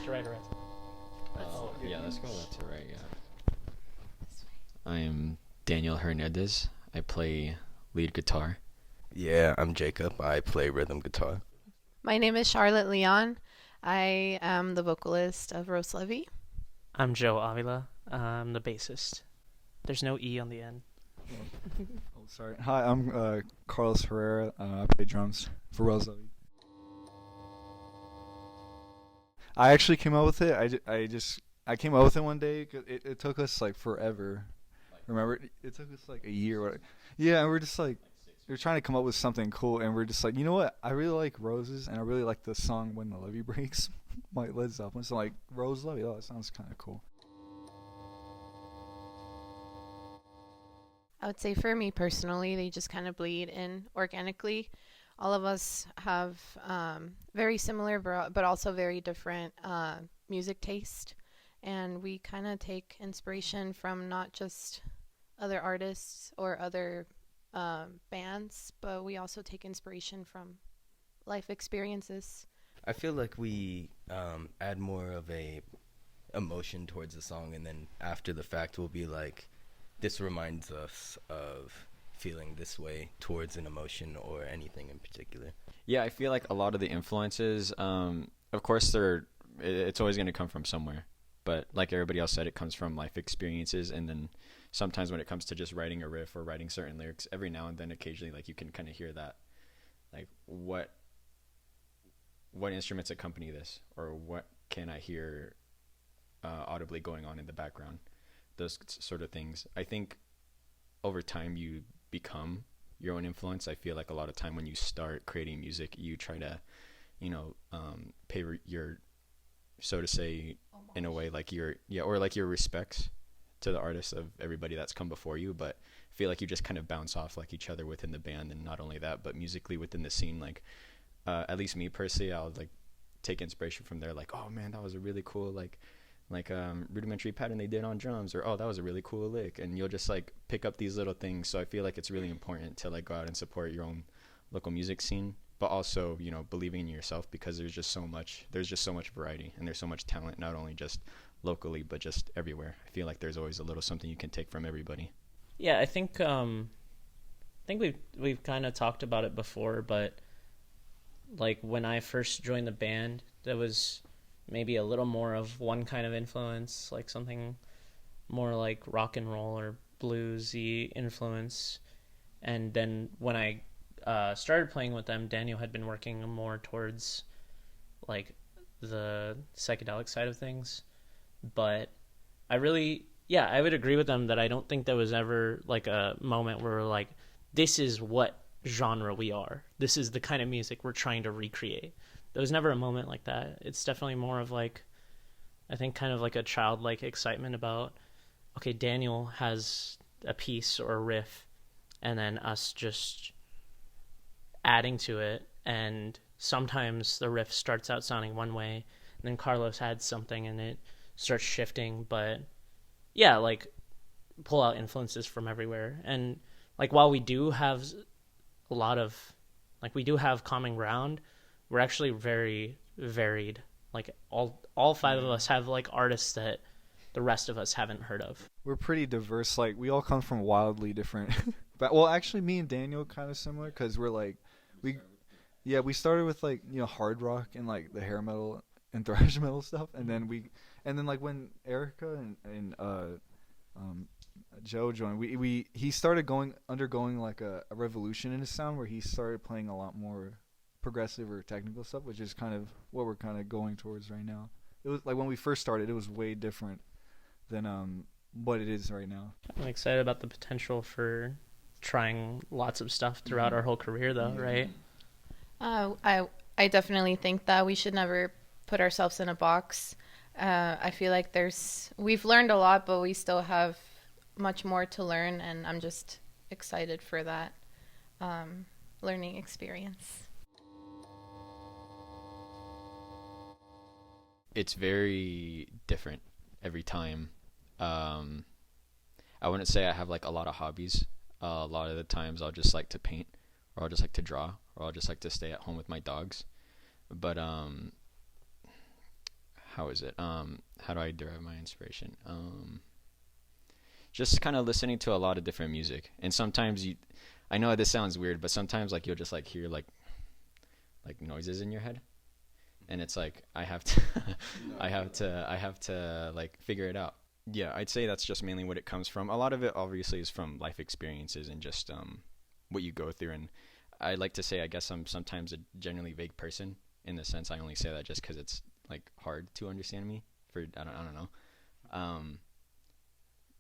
to right or right? Yeah, let's go left to right, yeah. I am Daniel Hernandez. I play lead guitar. Yeah, I'm Jacob. I play rhythm guitar. My name is Charlotte Leon. I am the vocalist of Levee. I'm Joe Avila. I'm the bassist. There's no E on the end. Oh, sorry. Hi, I'm Carlos Herrera. I play drums for Levee. I actually came up with it. I came up with it one day because it took us like forever. Remember, it took us like a year. Yeah, and we're just like, we're trying to come up with something cool, and we're just like, you know what? I really like Roses, and I really like the song When the Levee Breaks by Led Zeppelin. So like, Rose Levee, oh, that sounds kind of cool. I would say for me personally, they just kind of bleed in organically. All of us have very similar but also very different music taste. And we kind of take inspiration from not just other artists or other bands, but we also take inspiration from life experiences. I feel like we add more of a emotion towards the song, and then after the fact we'll be like, this reminds us of feeling this way towards an emotion or anything in particular. Yeah, I feel like a lot of the influences, of course, it's always going to come from somewhere. But like everybody else said, it comes from life experiences. And then sometimes when it comes to just writing a riff or writing certain lyrics, every now and then occasionally, like, you can kind of hear that. Like, what instruments accompany this? Or what can I hear audibly going on in the background? Those sort of things. I think over time you become your own influence. I feel like a lot of time when you start creating music, you try to, pay your, so to say, in a way, like your respects to the artists of everybody that's come before you. But I feel like you just kind of bounce off like each other within the band, and not only that, but musically within the scene. Like, at least me personally, I'll like take inspiration from there. Like, oh man, that was a really cool like rudimentary pattern they did on drums, or oh, that was a really cool lick. And you'll just like pick up these little things. So I feel like it's really important to like go out and support your own local music scene, but also, believing in yourself, because there's just so much variety, and there's so much talent, not only just locally but just everywhere. I feel like there's always a little something you can take from everybody. Yeah, I think we've kind of talked about it before, but like when I first joined the band, there was maybe a little more of one kind of influence, like something more like rock and roll or bluesy influence. And then when I started playing with them, Daniel had been working more towards like the psychedelic side of things. But I would agree with them that I don't think there was ever like a moment where we're like, this is what genre we are. This is the kind of music we're trying to recreate. There was never a moment like that. It's definitely more of like, I think kind of like a childlike excitement about, okay, Daniel has a piece or a riff, and then us just adding to it. And sometimes the riff starts out sounding one way, and then Carlos adds something and it starts shifting. But yeah, like pull out influences from everywhere. And like while we do have a lot of, like we do have common ground, we're actually very varied. Like all five of us have like artists that the rest of us haven't heard of. We're pretty diverse. Like, we all come from wildly different. But well, actually, me and Daniel kind of similar, because we're like, we started with like hard rock and like the hair metal and thrash metal stuff, and then like when Erika and Joe joined, he started undergoing like a revolution in his sound, where he started playing a lot more progressive or technical stuff, which is kind of what we're kind of going towards right now. It was like when we first started, it was way different than what it is right now. I'm excited about the potential for trying lots of stuff throughout our whole career, though, right? I definitely think that we should never put ourselves in a box. I feel like we've learned a lot, but we still have much more to learn, and I'm just excited for that learning experience. It's very different every time. I wouldn't say I have like a lot of hobbies. A lot of the times I'll just like to paint, or I'll just like to draw, or I'll just like to stay at home with my dogs. But how is it? How do I derive my inspiration? Just kind of listening to a lot of different music. And sometimes I know this sounds weird, but sometimes like you'll just like hear like noises in your head. And it's like I have to I have to like figure it out. Yeah, I'd say that's just mainly what it comes from. A lot of it obviously is from life experiences and just what you go through. And I like to say I guess I'm sometimes a generally vague person, in the sense I only say that just because it's like hard to understand me. I don't know.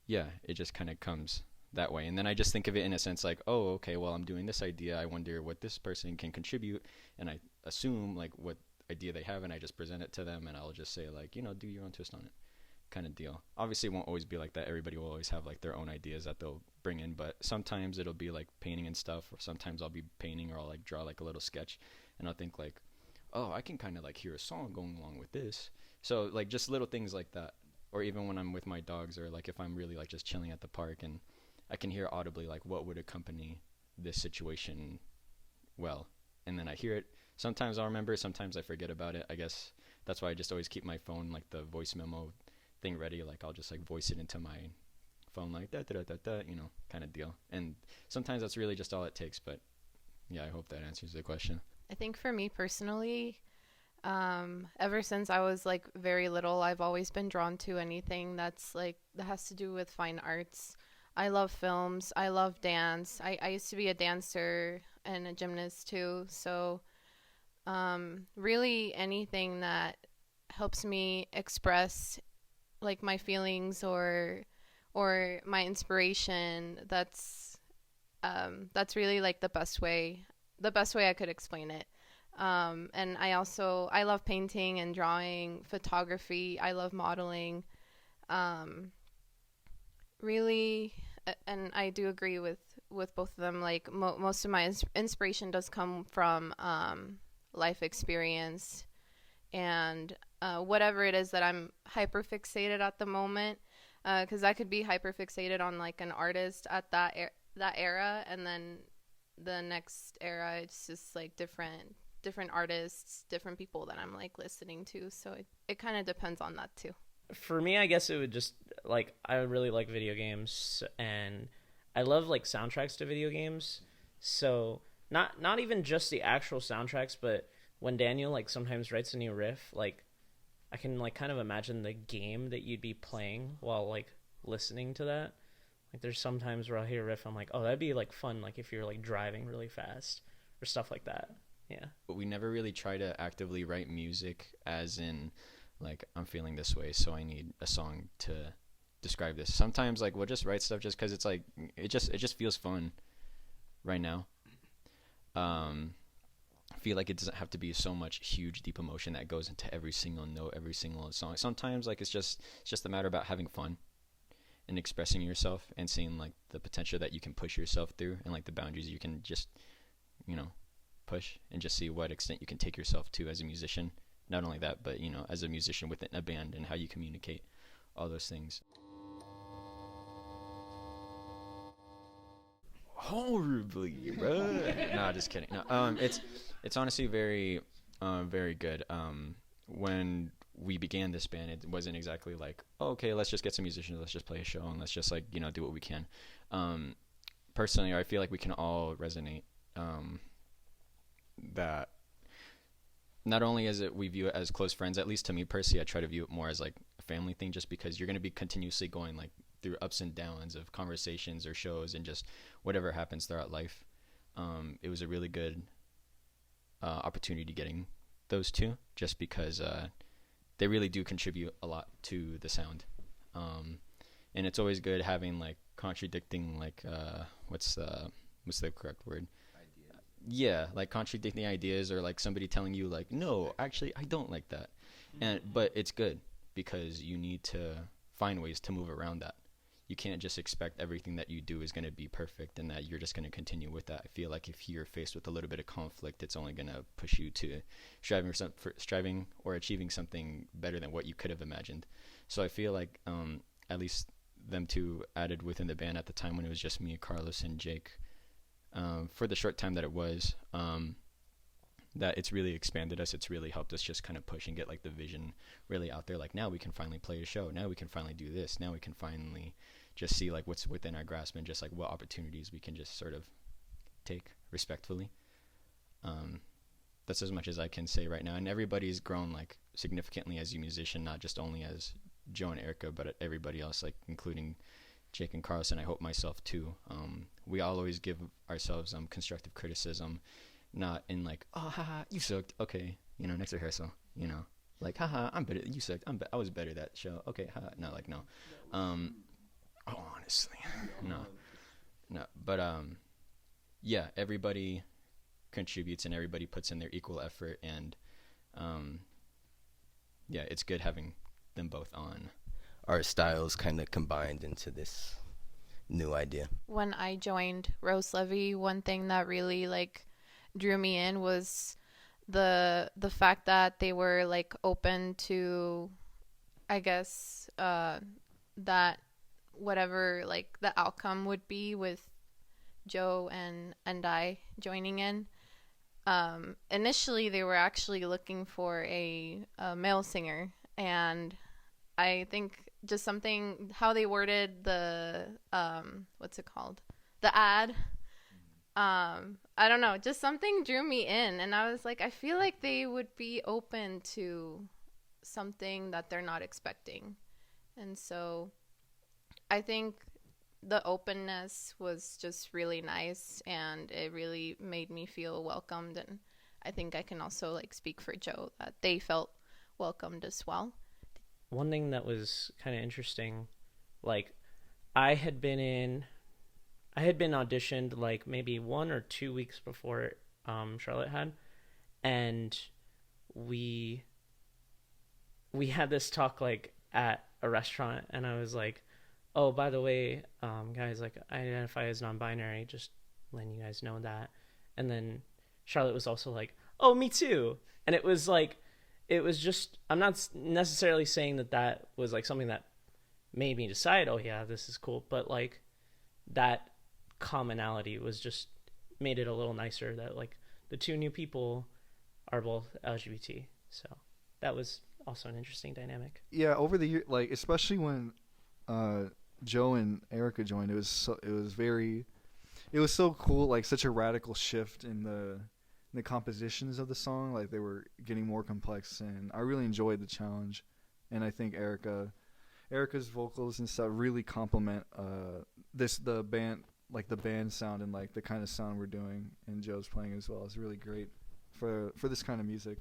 Yeah, it just kind of comes that way. And then I just think of it in a sense like, oh, okay, well, I'm doing this idea. I wonder what this person can contribute. And I assume like what idea they have, and I just present it to them, and I'll just say like, do your own twist on it, kind of deal. Obviously it won't always be like that. Everybody will always have like their own ideas that they'll bring in, but sometimes it'll be like painting and stuff, or sometimes I'll be painting, or I'll like draw like a little sketch, and I'll think like, oh, I can kind of like hear a song going along with this. So like just little things like that. Or even when I'm with my dogs, or like if I'm really like just chilling at the park and I can hear audibly like what would accompany this situation well, and then I hear it. Sometimes I'll remember, sometimes I forget about it. I guess that's why I just always keep my phone, like the voice memo thing ready. Like I'll just like voice it into my phone like da da da da, kind of deal. And sometimes that's really just all it takes. But yeah, I hope that answers the question. I think for me personally, ever since I was like very little, I've always been drawn to anything that's like that has to do with fine arts. I love films. I love dance. I used to be a dancer and a gymnast too. So really anything that helps me express like my feelings or my inspiration, that's really like the best way I could explain it. And I love painting and drawing, photography. I love modeling. Really, and I do agree with both of them. Like most of my inspiration does come from life experience, and whatever it is that I'm hyper fixated at the moment. Because I could be hyper fixated on like an artist at that era, and then the next era it's just like different artists, different people that I'm like listening to. So it kind of depends on that too. For me, I guess it would just like I really like video games, and I love like soundtracks to video games. So not even just the actual soundtracks, but when Daniel like sometimes writes a new riff, like I can like kind of imagine the game that you'd be playing while like listening to that. Like there's sometimes where I'll hear a riff, I'm like, oh, that'd be like fun, like if you're like driving really fast or stuff like that. Yeah. But we never really try to actively write music as in like I'm feeling this way, so I need a song to describe this. Sometimes like we'll just write stuff just because it's like it just feels fun right now. I feel like it doesn't have to be so much huge deep emotion that goes into every single note, every single song. Sometimes like it's just a matter about having fun and expressing yourself and seeing like the potential that you can push yourself through, and like the boundaries you can just push, and just see what extent you can take yourself to as a musician. Not only that, but as a musician within a band, and how you communicate, all those things. Horribly, bro. No, just kidding. No, it's honestly very very good. When we began this band, it wasn't exactly like, oh, okay, let's just get some musicians, let's just play a show, and let's just like do what we can. Personally, I feel like we can all resonate that not only is it we view it as close friends, at least to me personally, I try to view it more as like a family thing, just because you're going to be continuously going like through ups and downs of conversations or shows and just whatever happens throughout life. It was a really good opportunity getting those two, just because they really do contribute a lot to the sound. And it's always good having like contradicting like what's the correct word? Yeah, like contradicting ideas, or like somebody telling you like, no, actually I don't like that. But it's good because you need to find ways to move around that. You can't just expect everything that you do is going to be perfect and that you're just going to continue with that. I feel like if you're faced with a little bit of conflict, it's only going to push you to striving or achieving something better than what you could have imagined. So I feel like at least them two added within the band at the time when it was just me, Carlos, and Jake, for the short time that it was, that it's really expanded us. It's really helped us just kind of push and get like the vision really out there. Like now we can finally play a show. Now we can finally do this. Now we can finally just see like what's within our grasp and just like what opportunities we can just sort of take respectfully. That's as much as I can say right now. And everybody's grown like significantly as a musician, not just only as Joe and Erika, but everybody else, like including Jake and Carlson. I hope myself too. We all always give ourselves constructive criticism, not in like, oh haha, you sucked, okay, you know, next rehearsal, you know, like haha, I'm better, you sucked, I was better that show, okay, haha. No, like no. Honestly, no, but yeah, everybody contributes and everybody puts in their equal effort, and yeah, it's good having them both on. Our styles kind of combined into this new idea. When I joined Levee, one thing that really like drew me in was the fact that they were like open to, I guess, that whatever like the outcome would be with Joe and I joining in. Initially, they were actually looking for a male singer, and I think just something, how they worded the, what's it called? The ad. I don't know, just something drew me in, and I was like, I feel like they would be open to something that they're not expecting. And so I think the openness was just really nice, and it really made me feel welcomed. And I think I can also like speak for Joe that they felt welcomed as well. One thing that was kind of interesting, like I had been auditioned like maybe 1 or 2 weeks before Charlotte had, and we had this talk like at a restaurant, and I was like, oh, by the way, guys, like I identify as non-binary, just letting you guys know that. And then Charlotte was also like, oh, me too. And it was just, I'm not necessarily saying that was like something that made me decide, oh yeah, this is cool, but like that commonality was just made it a little nicer that like the two new people are both LGBT. So that was also an interesting dynamic. Yeah, over the year, like especially when Joe and Erika joined, it was so cool, like such a radical shift in the compositions of the song. Like they were getting more complex, and I really enjoyed the challenge. And I think Erika's vocals and stuff really complement the band sound, and like the kind of sound we're doing, and Joe's playing as well is really great for this kind of music.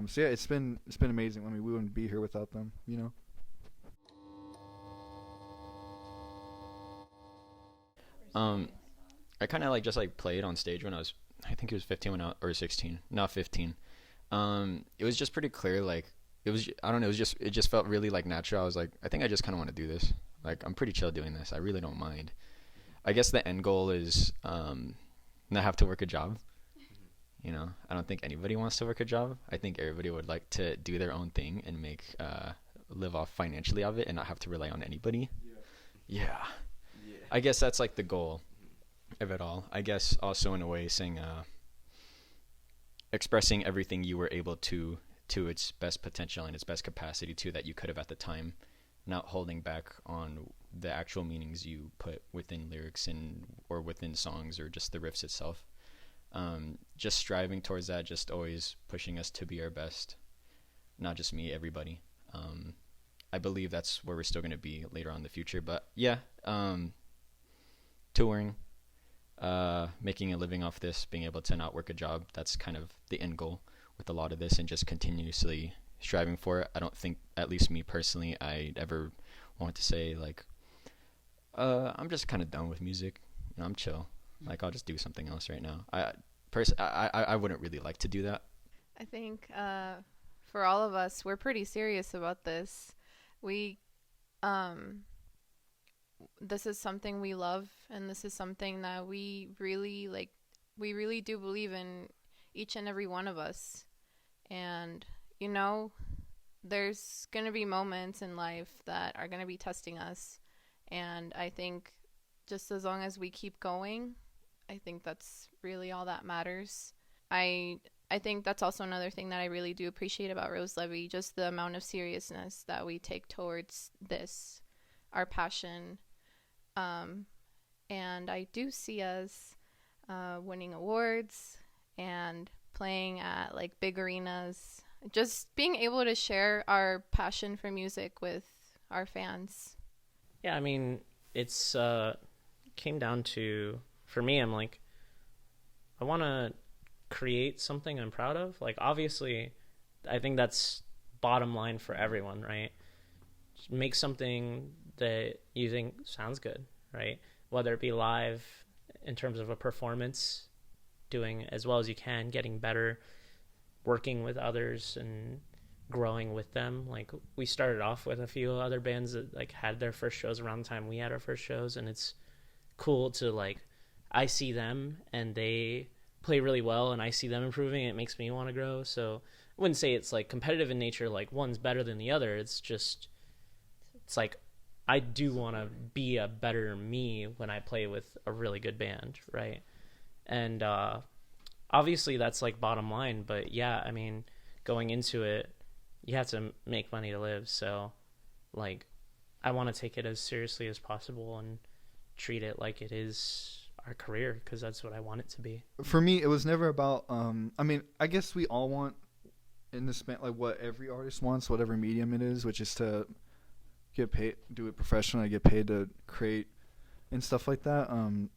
So yeah, it's been amazing. I mean, we wouldn't be here without them, you know. I kind of like just like played on stage when I think it was 15 or 16, not 15. It was just pretty clear, like it was, I don't know, it just felt really like natural. I was like, I think I just kind of want to do this. Like I'm pretty chill doing this. I really don't mind. I guess the end goal is not have to work a job. You know, I don't think anybody wants to work a job. I think everybody would like to do their own thing and live off financially of it and not have to rely on anybody. Yeah. I guess that's like the goal of it all. I guess also in a way saying, expressing everything you were able to its best potential and its best capacity to that you could have at the time, not holding back on the actual meanings you put within lyrics or within songs or just the riffs itself. Just striving towards that, just always pushing us to be our best. Not just me, everybody. I believe that's where we're still going to be later on in the future. But yeah, touring, making a living off this, being able to not work a job, that's kind of the end goal with a lot of this, and just continuously striving for it. I don't think, at least me personally, I'd ever want to say like, I'm just kind of done with music. You know, I'm chill. Like I'll just do something else right now. I wouldn't really like to do that. I think for all of us, we're pretty serious about this. We this is something we love, and this is something that we really like. We really do believe in each and every one of us. And you know, there's going to be moments in life that are going to be testing us, and I think just as long as we keep going, I think that's really all that matters. I I think that's also another thing that I really do appreciate about Rose Levee, just the amount of seriousness that we take towards this, our passion. And I do see us winning awards and playing at like big arenas, just being able to share our passion for music with our fans. Yeah, I mean, it's came down to, for me, I'm like, I want to create something I'm proud of. Like, obviously, I think that's bottom line for everyone, right? Just make something that you think sounds good, right? Whether it be live in terms of a performance, doing as well as you can, getting better, working with others and growing with them. Like, we started off with a few other bands that like had their first shows around the time we had our first shows, and it's cool to like, I see them and they play really well and I see them improving. It makes me want to grow. So I wouldn't say it's like competitive in nature, like one's better than the other. It's just, it's like, I do want to be a better me when I play with a really good band, right? And obviously that's like bottom line, but yeah, I mean, going into it, you have to make money to live. So like, I want to take it as seriously as possible and treat it like it is our career, because that's what I want it to be. For me, it was never about I mean, I guess we all want in this band like what every artist wants, whatever medium it is, which is to get paid, do it professionally, get paid to create and stuff like that,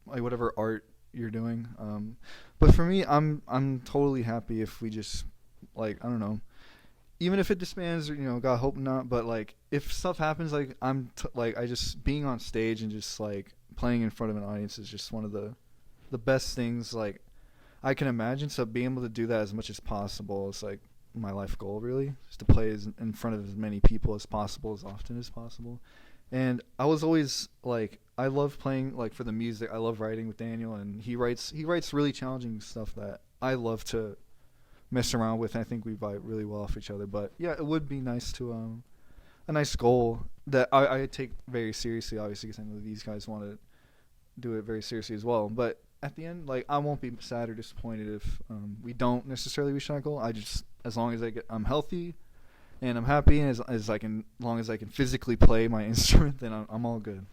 like whatever art you're doing. But for me, I'm totally happy if we just, like, I don't know, even if it disbands, or, you know, God hope not, but like if stuff happens, like like I just being on stage and just like playing in front of an audience is just one of the best things like I can imagine. So being able to do that as much as possible is like my life goal, really, is to play in front of as many people as possible, as often as possible. And I was always like, I love playing like for the music. I love writing with Daniel, and he writes really challenging stuff that I love to mess around with. And I think we vibe really well off each other. But yeah, it would be nice to a nice goal that I take very seriously, obviously, because I know these guys want to do it very seriously as well. But at the end, like, I won't be sad or disappointed if we don't necessarily reach that goal. I just, as long as I'm healthy and I'm happy, and as long as I can physically play my instrument, then I'm all good.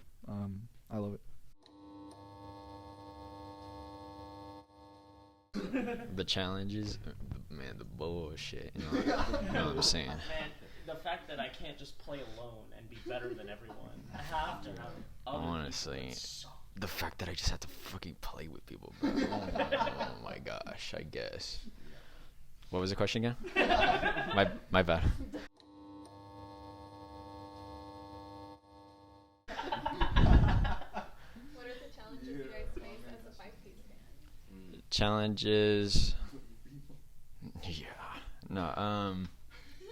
I love it. The challenges, man, the bullshit. You know what I'm saying? Man, the fact that I can't just play alone and be better than everyone. I have to have other honestly. The fact that I just have to fucking play with people, bro. Oh my gosh, I guess. What was the question again? My bad. What are the challenges you guys face as a 5-piece band? Challenges. Yeah. No.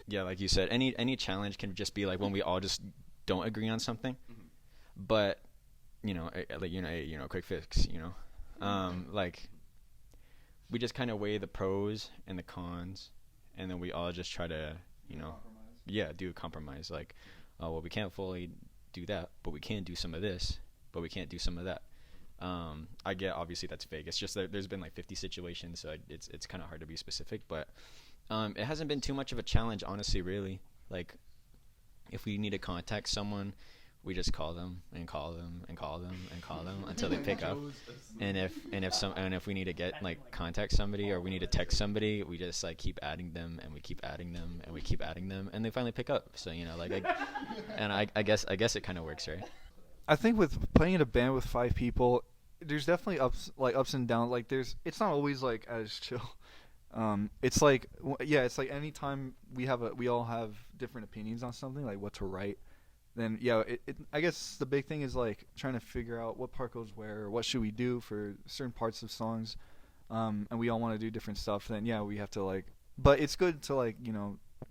Yeah, like you said, any challenge can just be like when we all just don't agree on something, but. Quick fix, like we just kind of weigh the pros and the cons, and then we all just try to, do a compromise. Like, oh, well, we can't fully do that, but we can do some of this, but we can't do some of that. I get, obviously that's vague. It's just that there's been like 50 situations, so it's kind of hard to be specific, but it hasn't been too much of a challenge, honestly, really. Like, if we need to contact someone, we just call them and call them and call them and call them until they pick up. And if we need to get like contact somebody, or we need to text somebody, we just like keep adding them, and we keep adding them, and we keep adding them, and they finally pick up. So I guess it kind of works, right? I think with playing in a band with 5 people, there's definitely ups and downs. Like it's not always like as chill. It's like anytime we all have different opinions on something, like what to write. Then I guess the big thing is like trying to figure out what part goes where, or what should we do for certain parts of songs, and we all want to do different stuff. Then we have to like, but it's good to like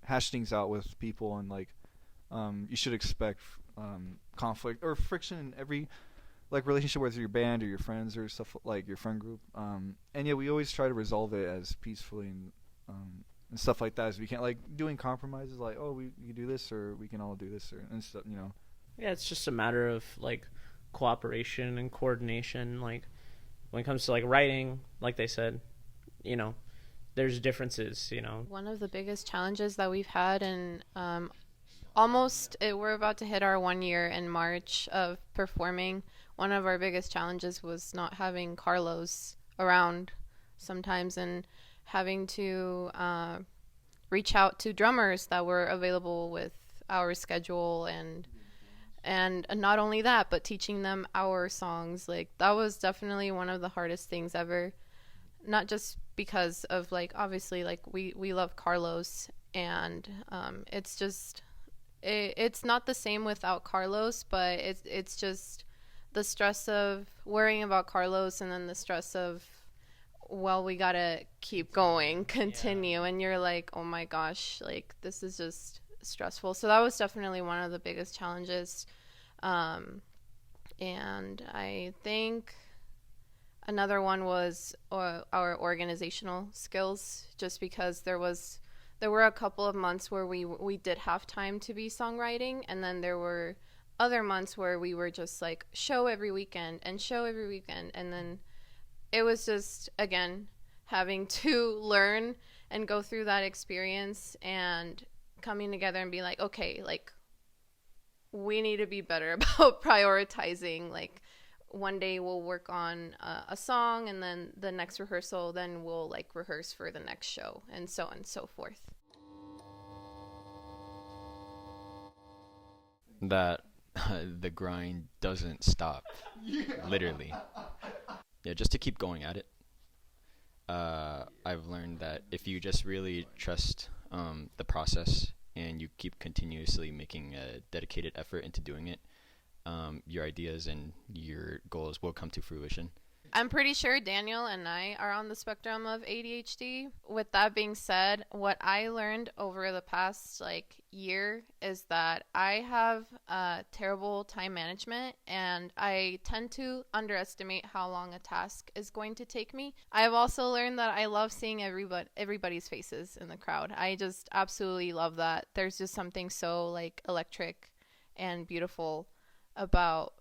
hash things out with people, and like you should expect conflict or friction in every like relationship, whether your band or your friends or stuff like your friend group. And we always try to resolve it as peacefully and stuff like that as we can, like doing compromises, like, oh, we can do this, or we can all do this, and stuff, Yeah, it's just a matter of like cooperation and coordination. Like when it comes to like writing, like they said, there's differences, you know. One of the biggest challenges that we've had, and we're about to hit our 1 year in March of performing. One of our biggest challenges was not having Carlos around sometimes, and having to reach out to drummers that were available with our schedule, and not only that, but teaching them our songs. Like, that was definitely one of the hardest things ever. Not just because of, like, obviously, like, we love Carlos, and it's just it's not the same without Carlos, but it's just the stress of worrying about Carlos, and then the stress of, well, we gotta keep going, continue, and you're like, oh my gosh, like, this is just stressful. So that was definitely one of the biggest challenges. And I think another one was our organizational skills, just because there were a couple of months where we did have time to be songwriting, and then there were other months where we were just like show every weekend, and then it was just, again, having to learn and go through that experience and coming together and be like, okay, like, we need to be better about prioritizing. Like, one day we'll work on a song, and then the next rehearsal, then we'll like rehearse for the next show, and so on and so forth. That the grind doesn't stop, literally. Yeah, just to keep going at it. I've learned that if you just really trust the process, and you keep continuously making a dedicated effort into doing it, your ideas and your goals will come to fruition. I'm pretty sure Daniel and I are on the spectrum of ADHD. With that being said, what I learned over the past year is that I have terrible time management, and I tend to underestimate how long a task is going to take me. I've also learned that I love seeing everybody's faces in the crowd. I just absolutely love that. There's just something so electric and beautiful about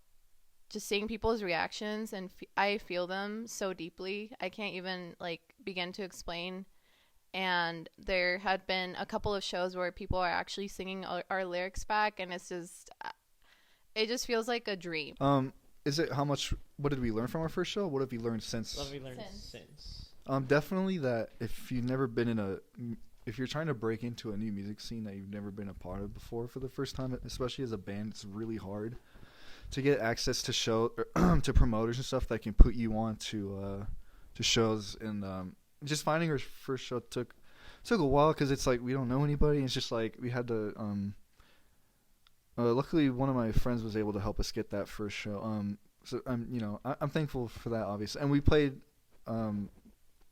just seeing people's reactions, and I feel them so deeply. I can't even begin to explain. And there had been a couple of shows where people are actually singing our lyrics back, and it just feels like a dream. What did we learn from our first show? What have we learned since? What have we learned since? Definitely that if you're trying to break into a new music scene that you've never been a part of before for the first time, especially as a band, it's really hard to get access to to promoters and stuff that can put you on to shows. And just finding our first show took a while, because it's we don't know anybody. It's just we had to luckily one of my friends was able to help us get that first show. So I'm thankful for that, obviously. And we played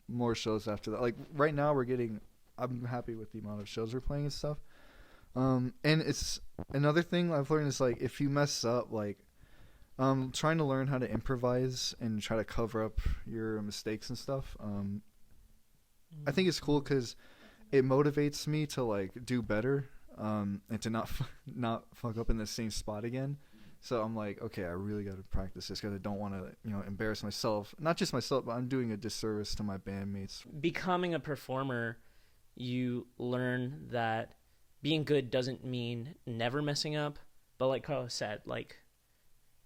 more shows after that. Right now I'm happy with the amount of shows we're playing and stuff. And it's another thing I've learned is if you mess up, trying to learn how to improvise and try to cover up your mistakes and stuff. I think it's cool because it motivates me to do better, and to not fuck up in the same spot again. So I'm okay, I really got to practice this because I don't want to embarrass myself. Not just myself, but I'm doing a disservice to my bandmates. Becoming a performer, you learn that being good doesn't mean never messing up, but like Carla said,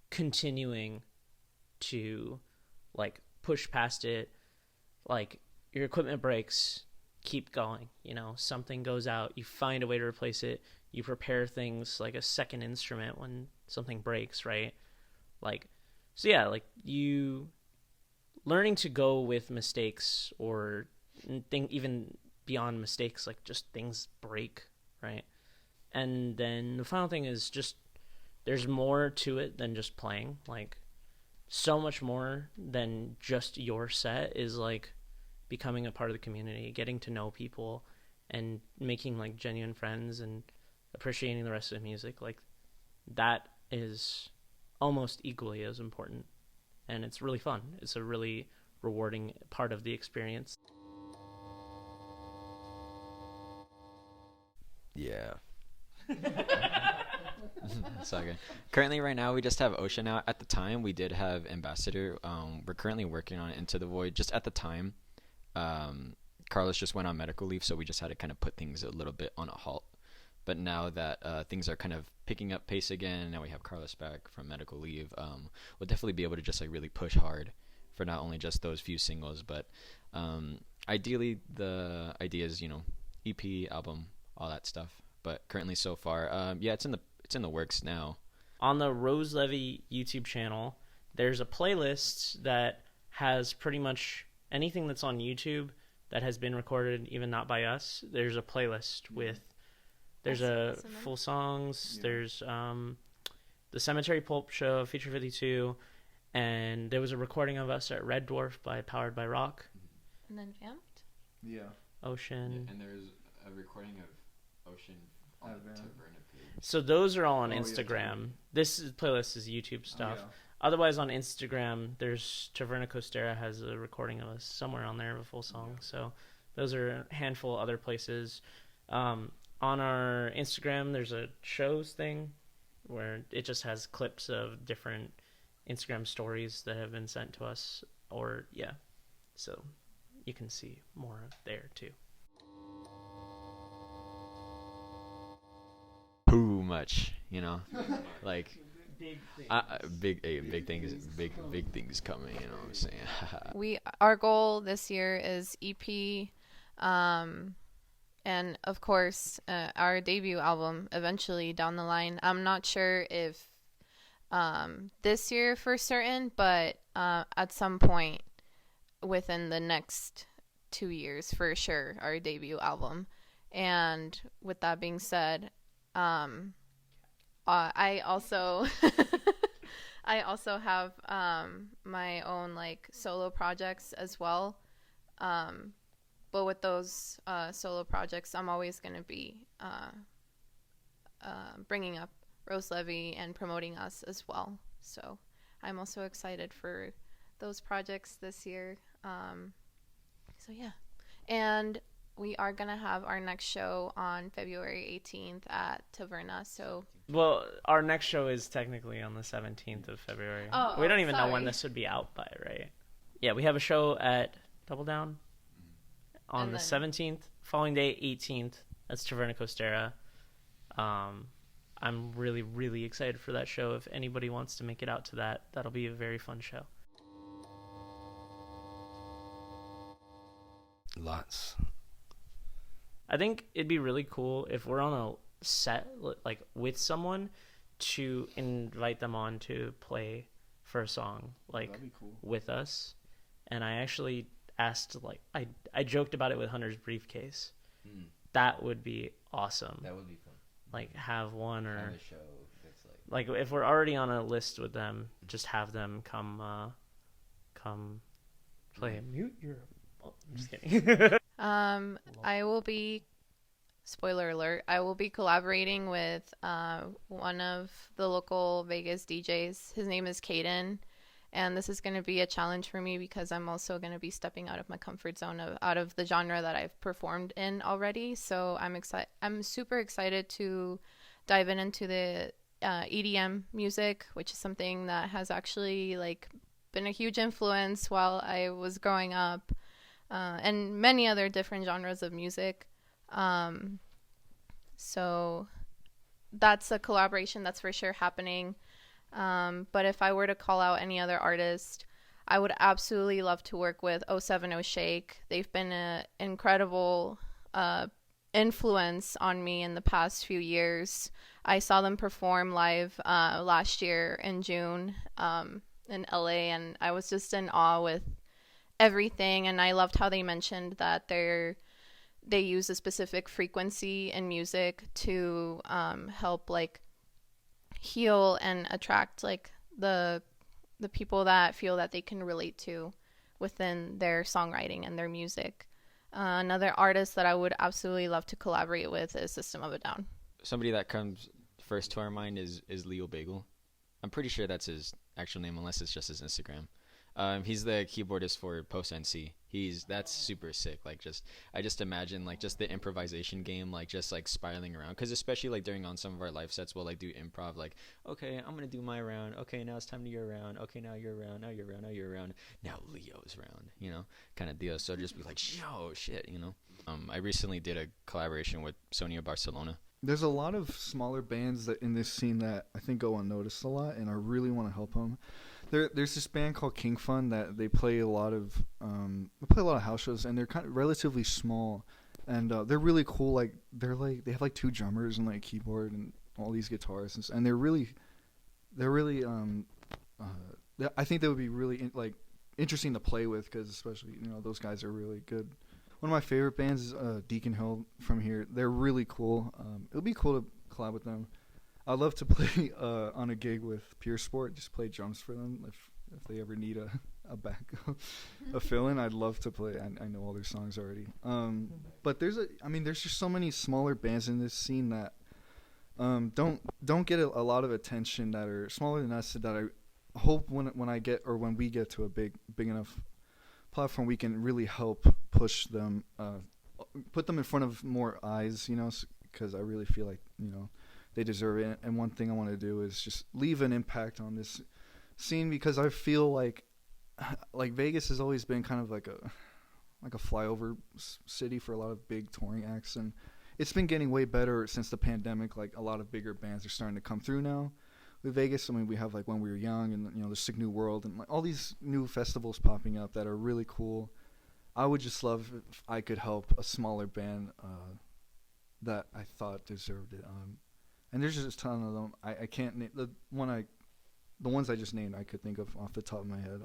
continuing to push past it. Your equipment breaks, keep going. Something goes out, you find a way to replace it. You prepare things like a second instrument when something breaks, right? You learning to go with mistakes, or even beyond mistakes, just things break, right? And then the final thing is just there's more to it than just playing. So much more than just your set is becoming a part of the community, getting to know people, and making genuine friends, and appreciating the rest of the music. That is almost equally as important, and it's really fun. It's a really rewarding part of the experience. Yeah. So good. Currently, right now, we just have Ocean out. At the time, we did have Ambassador. We're currently working on Into the Void. Just at the time, Carlos just went on medical leave, so we just had to kind of put things a little bit on a halt. But now that things are kind of picking up pace again, now we have Carlos back from medical leave, we'll definitely be able to just like really push hard for not only just those few singles, but ideally the idea is, you know, EP, album, all that stuff. But currently so far, yeah, it's in the works now. On the Rose Levee YouTube channel, there's a playlist that has pretty much anything that's on YouTube that has been recorded, even not by us. There's a playlist with, there's a full songs, there's the Cemetery Pulp Show, Feature 52, and there was a recording of us at Red Dwarf by Powered by Rock. And then Vamped? Yeah. Ocean. Yeah, and there's a recording of Ocean on the Taverna page. So those are all on Oh, yeah, Instagram. totally. Playlist is YouTube stuff. Oh, yeah. Otherwise, on Instagram, there's Taverna Costera has a recording of us somewhere on there of a full song. Yeah. So those are a handful of other places. On our Instagram, there's a shows thing where it just has clips of different Instagram stories that have been sent to us. Or, yeah. So you can see more there, too. Too much, you know, like big things coming. You know what I'm saying? Our goal this year is EP, and of course our debut album eventually down the line. I'm not sure if this year for certain, but at some point within the next 2 years for sure, our debut album. And with that being said, I also I also have my own like solo projects as well. But with those solo projects, I'm always going to be bringing up Rose Levee and promoting us as well. So I'm also excited for those projects this year. So yeah. And we are going to have our next show on February 18th at Taverna. So, Well, our next show is technically on the 17th of February. We don't even know when this would be out by, right? Yeah, we have a show at Double Down on the 17th. Following day, 18th. That's Taverna Costera. I'm really, really excited for that show. If anybody wants to make it out to that, that'll be a very fun show. Lots. I think it'd be really cool if we're on a set like with someone to invite them on to play for a song like That'd be cool. with us. And I actually asked, like, I joked about it with Hunter's Briefcase. That would be awesome. That would be fun. Like have one or Have a show that's like if we're already on a list with them, just have them come play. Mute your. Oh, I'm just kidding. I will be, spoiler alert, I will be collaborating with one of the local Vegas DJs. His name is Caden, and this is going to be a challenge for me because I'm also going to be stepping out of my comfort zone out of the genre that I've performed in already. So I'm super excited to dive into the EDM music, which is something that has actually like been a huge influence while I was growing up. And many other different genres of music. So that's a collaboration that's for sure happening. But if I were to call out any other artist, I would absolutely love to work with 070 Shake. They've been an incredible influence on me in the past few years. I saw them perform live last year in June in LA, and I was just in awe with everything. And I loved how they mentioned that they use a specific frequency in music to help like heal and attract like the people that feel that they can relate to within their songwriting and their music. Another artist that I would absolutely love to collaborate with is System of a Down. Somebody that comes first to our mind is Leo Bagel. I'm pretty sure that's his actual name, unless it's just his Instagram. He's the keyboardist for Post NC. That's super sick. Like I just imagine like just the improvisation game, like just like spiraling around. Because especially like during on some of our live sets, we'll like do improv. Like, okay, I'm gonna do my round. Okay, now it's time to your round. Okay, now your round. Now your round. Now your round. Now Leo's round. You know, kind of deal. So just be like, yo, shit. You know. I recently did a collaboration with Sonia Barcelona. There's a lot of smaller bands that in this scene that I think go unnoticed a lot, and I really want to help them. There's this band called King Fun that they play a lot of house shows, and they're kind of relatively small, and they're really cool. Like they have like 2 drummers and like keyboard and all these guitars, and they're really I think they would be really interesting to play with, because especially those guys are really good. One of my favorite bands is Deacon Hill from here. They're really cool. It would be cool to collab with them. I'd love to play on a gig with Pure Sport, just play drums for them if they ever need a backup, a fill-in. I'd love to play. I know all their songs already. But there's just so many smaller bands in this scene that don't get a lot of attention, that are smaller than us, that I hope when we get to a big enough platform, we can really help push them, put them in front of more eyes, because I really feel like they deserve it. And one thing I want to do is just leave an impact on this scene, because I feel like Vegas has always been kind of like a flyover city for a lot of big touring acts, and it's been getting way better since the pandemic. Like a lot of bigger bands are starting to come through now with Vegas. I mean, we have like When We Were Young, and the Sick New World, and like all these new festivals popping up that are really cool. I would just love if I could help a smaller band that I thought deserved it. And there's just a ton of them. I can't name the ones I just named. I could think of off the top of my head.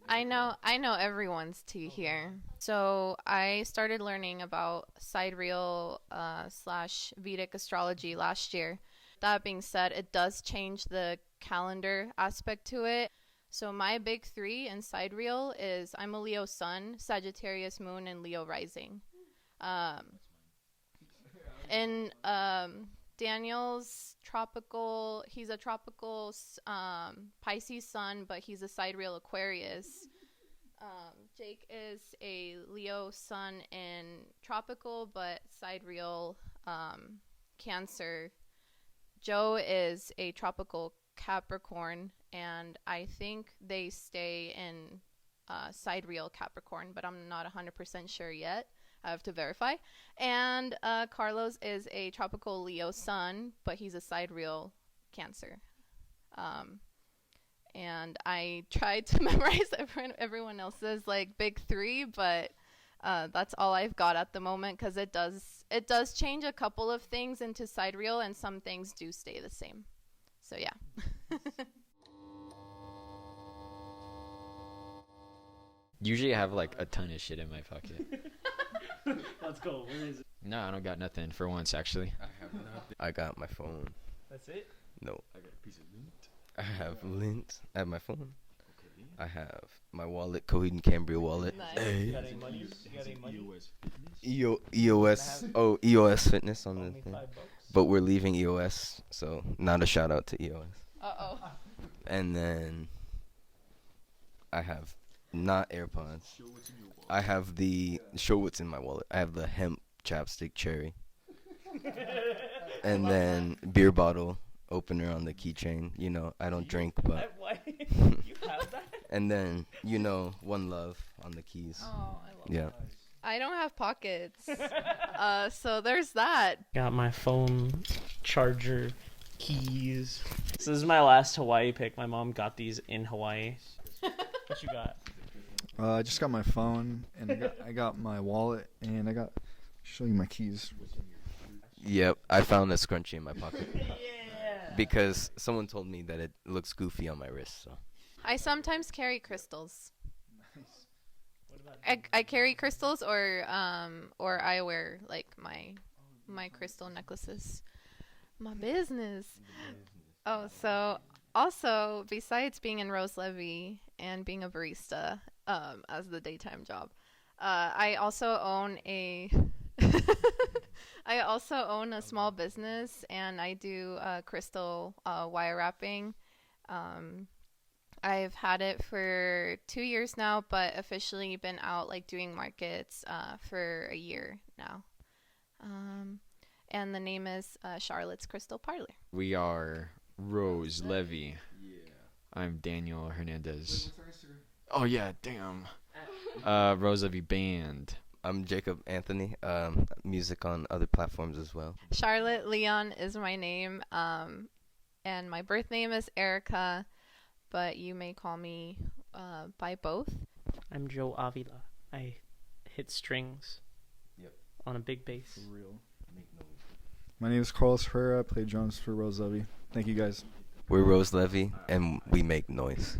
I know everyone's tea here. So I started learning about sidereal / Vedic astrology last year. That being said, it does change the calendar aspect to it. So my big 3 in sidereal is I'm a Leo sun, Sagittarius moon, and Leo rising. And Daniel's tropical, he's a tropical Pisces sun, but he's a sidereal Aquarius. Jake is a Leo sun in tropical, but sidereal Cancer. Joe is a tropical Capricorn, and I think they stay in sidereal Capricorn, but I'm not 100% sure yet. I have to verify. And Carlos is a tropical Leo sun, but he's a sidereal Cancer. And I tried to memorize everyone else's like big 3, but that's all I've got at the moment, because it does change a couple of things into sidereal, and some things do stay the same. So yeah. Usually I have like a ton of shit in my pocket. Let's go. Where is it? No, I don't got nothing for once, actually. I have nothing. I got my phone. That's it? No. I got a piece of lint. I have lint. I have my phone. Okay. I have my wallet, Coheed and Cambria wallet. Nice. Hey. You got any money? You got any money? EOS. Oh, EOS Fitness on the thing. $5. But we're leaving EOS, so not a shout out to EOS. Uh-oh. And then I have not AirPods. I have the show what's in my wallet. I have the hemp chapstick cherry. And then beer bottle opener on the keychain. I don't drink, but Why? You have that? and then One Love on the keys. Oh, I love Yeah. that. I don't have pockets. So there's that. Got my phone, charger, keys. This is my last Hawaii pick. My mom got these in Hawaii. What you got? I just got my phone, and I got my wallet, and show you my keys. Yep, I found a scrunchie in my pocket. Yeah. Because someone told me that it looks goofy on my wrist, so. I sometimes carry crystals. I carry crystals, or I wear like my crystal necklaces. My business. Oh, so also besides being in Rose Levee and being a barista as the daytime job, I also own a I also own a small business, and I do crystal wire wrapping I've had it for 2 years now, but officially been out like doing markets for a year now. And the name is Charlotte's Crystal Parlor. We are Rose Levee. I'm Daniel Hernandez. Oh yeah, damn. Rose Levee Band. I'm Jacob Anthony. Music on other platforms as well. Charlotte Leon is my name, and my birth name is Erika, but you may call me by both. I'm Joe Avila. I hit strings on a big bass. For real. My name is Carlos Ferreira. I play drums for Rose Levee. Thank you guys. We're Rose Levee, and we make noise.